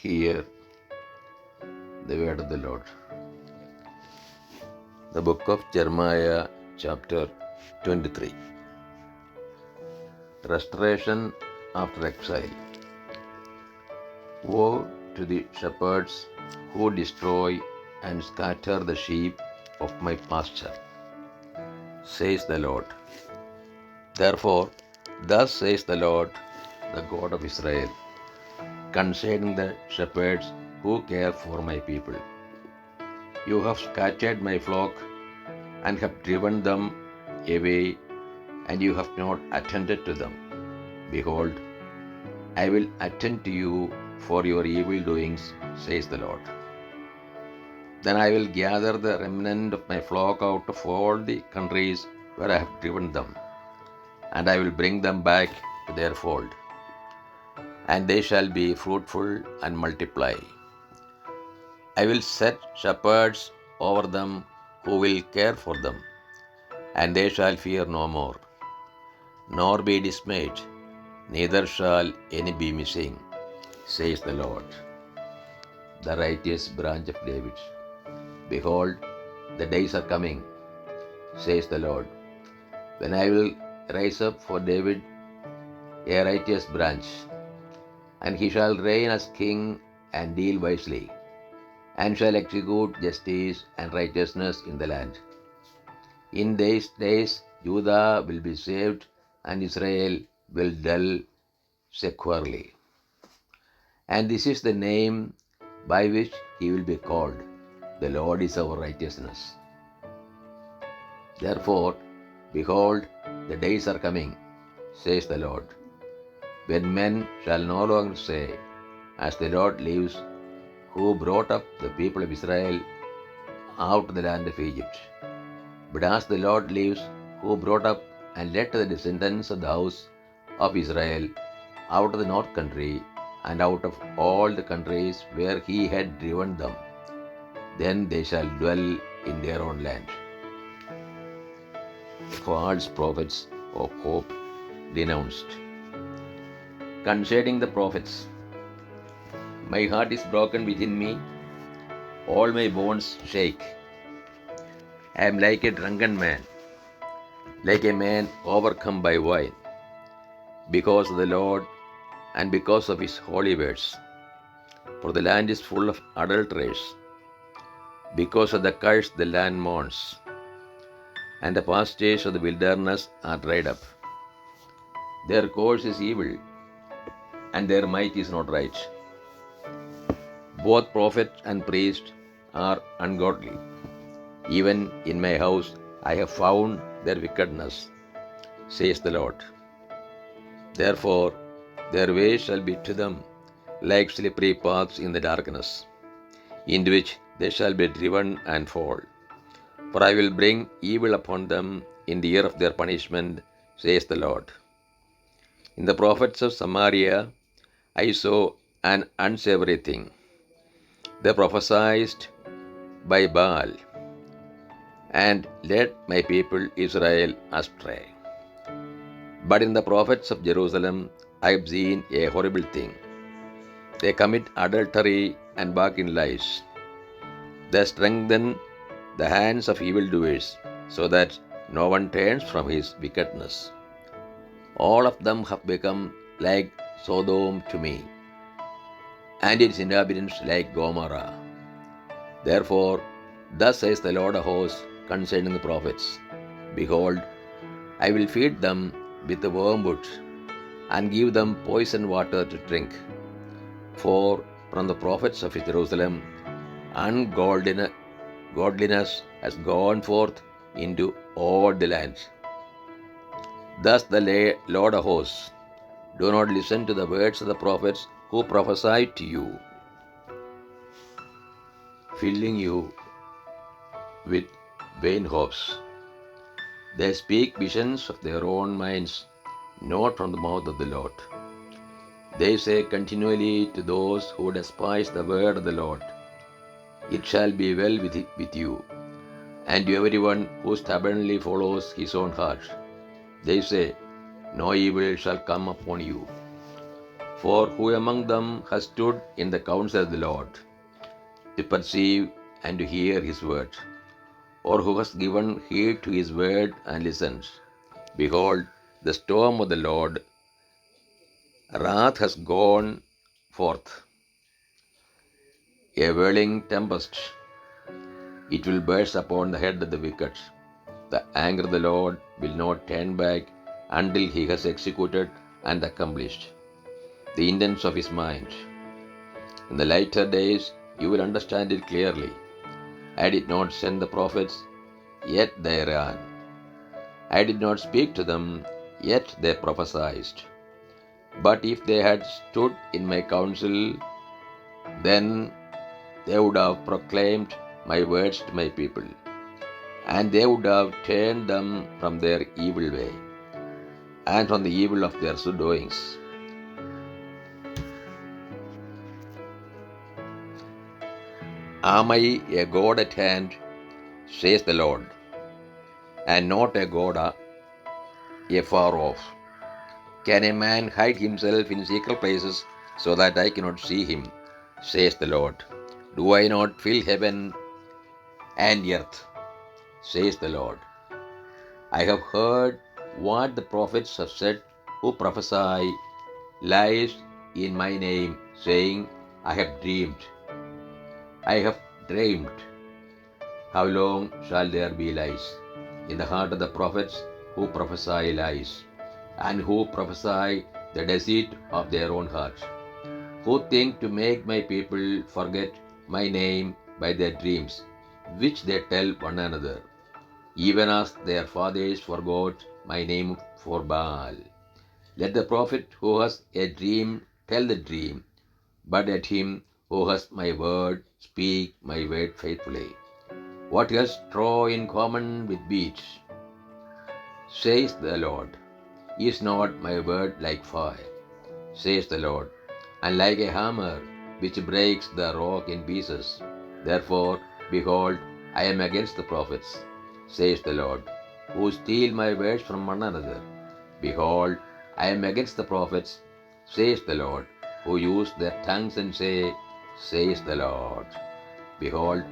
Hear the word of the Lord. The book of Jeremiah, chapter 23. Restoration after exile. Woe to the shepherds who destroy and scatter the sheep of my pasture, says the Lord. Therefore, thus says the Lord, the God of Israel, concerning the shepherds who care for my people. You have scattered my flock and have driven them away, and you have not attended to them. Behold, I will attend to you for your evil doings, says the Lord. Then I will gather the remnant of my flock out of all the countries where I have driven them, and I will bring them back to their fold, and they shall be fruitful and multiply. I will set shepherds over them who will care for them, and they shall fear no more, nor be dismayed, neither shall any be missing, says the Lord, the righteous branch of David. Behold, the days are coming, says the Lord, when I will raise up for David a righteous branch, and he shall reign as king and deal wisely, and shall execute justice and righteousness in the land. In these days Judah will be saved, and Israel will dwell securely. And this is the name by which he will be called: the Lord is our righteousness. Therefore, behold, the days are coming, says the Lord, when men shall no longer say, as the Lord lives, who brought up the people of Israel out of the land of Egypt, but as the Lord lives, who brought up and led the descendants of the house of Israel out of the north country and out of all the countries where he had driven them. Then they shall dwell in their own land. False prophets of hope denounced. Concerning the prophets, my heart is broken within me, all my bones shake. I am like a drunken man, like a man overcome by wine, because of the Lord and because of his holy words. For the land is full of adulterers. Because of the curse the land mourns, and the pastures of the wilderness are dried up. Their course is evil, and their might is not right. Both prophet and priest are ungodly. Even in my house I have found their wickedness, says the Lord. Therefore, their way shall be to them like slippery paths in the darkness, into which they shall be driven and fall. For I will bring evil upon them in the year of their punishment, says the Lord. In the prophets of Samaria I saw an unsavory thing. They prophesied by Baal, and led my people Israel astray. But in the prophets of Jerusalem I have seen a horrible thing. They commit adultery and walk in lies. They strengthen the hands of evildoers, so that no one turns from his wickedness. All of them have become like Sodom to me, and its inhabitants like Gomorrah. Therefore, thus says the Lord of hosts concerning the prophets, behold, I will feed them with the wormwood, and give them poisoned water to drink. For from the prophets of Jerusalem ungodliness has gone forth into all the land. Thus the Lord of hosts, do not listen to the words of the prophets who prophesy to you, filling you with vain hopes. They speak visions of their own minds, not from the mouth of the Lord. They say continually to those who despise the word of the Lord, it shall be well with you, and to everyone who stubbornly follows his own heart. They say, no evil shall come upon you. For who among them has stood in the counsel of the Lord, to perceive and to hear his word? Or who has given heed to his word and listens? Behold, the storm of the Lord wrath has gone forth, a whirling tempest. It will burst upon the head of the wicked. The anger of the Lord will not turn back until he has executed and accomplished the intents of his mind. In the later days you will understand it clearly. I did not send the prophets, yet they ran. I did not speak to them, yet they prophesied. But if they had stood in my counsel, then they would have proclaimed my words to my people, and they would have turned them from their evil way and from the evil of their doings. Am I a God at hand, says the Lord, and not a God afar off? Can a man hide himself in secret places so that I cannot see him, says the Lord? Do I not fill heaven and earth, says the Lord? I have heard what the prophets have said who prophesy lies in my name, saying, I have dreamed. I have dreamed. How long shall there be lies in the heart of the prophets who prophesy lies, and who prophesy the deceit of their own hearts, who think to make my people forget my name by their dreams, which they tell one another, even as their fathers forgot my name for Baal. Let the prophet who has a dream tell the dream, but let him who has my word speak my word faithfully. What has straw in common with beads, says the Lord? Is not my word like fire, says the Lord, and like a hammer which breaks the rock in pieces? Therefore, behold, I am against the prophets, says the Lord, who steal my words from one another. Behold, I am against the prophets, says the Lord, who use their tongues and say, says the Lord. Behold,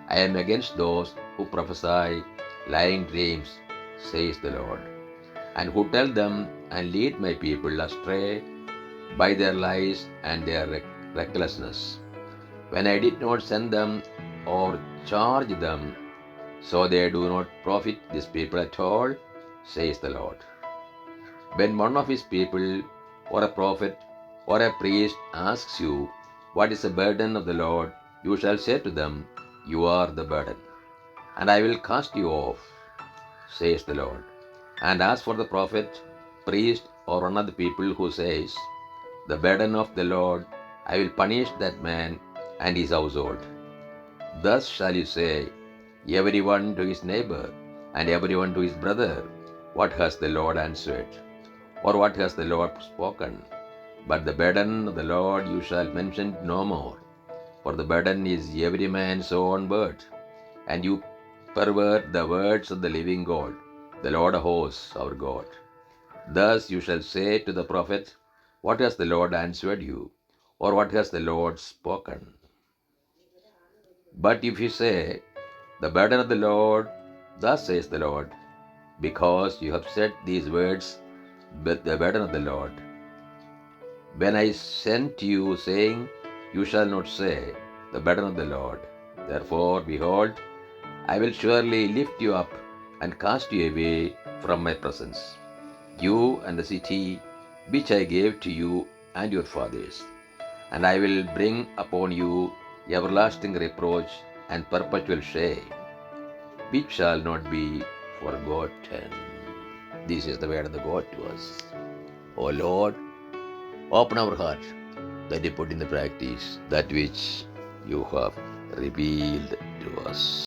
I am against those who prophesy lying dreams, says the Lord, and who tell them and lead my people astray by their lies and their recklessness. When I did not send them or charge them, so they do not profit this people at all, says the Lord. When one of his people, or a prophet, or a priest asks you, what is the burden of the Lord? You shall say to them, you are the burden, and I will cast you off, says the Lord. And as for the prophet, priest, or one of the people who says, the burden of the Lord, I will punish that man and his household. Thus shall you say, everyone to his neighbor, and everyone to his brother, what has the Lord answered? Or what has the Lord spoken? But the burden of the Lord you shall mention no more, for the burden is every man's own word, and you pervert the words of the living God, the Lord of hosts, our God. Thus you shall say to the prophet, what has the Lord answered you? Or what has the Lord spoken? But if you say, the burden of the Lord, thus says the Lord, because you have said these words, but the burden of the Lord, when I sent you, saying, you shall not say, the burden of the Lord. Therefore, behold, I will surely lift you up and cast you away from my presence, you and the city which I gave to you and your fathers. And I will bring upon you everlasting reproach and perpetual shame, which shall not be forgotten. This is the word of the God to us. O Lord, open our heart that we put in the practice that which you have revealed to us.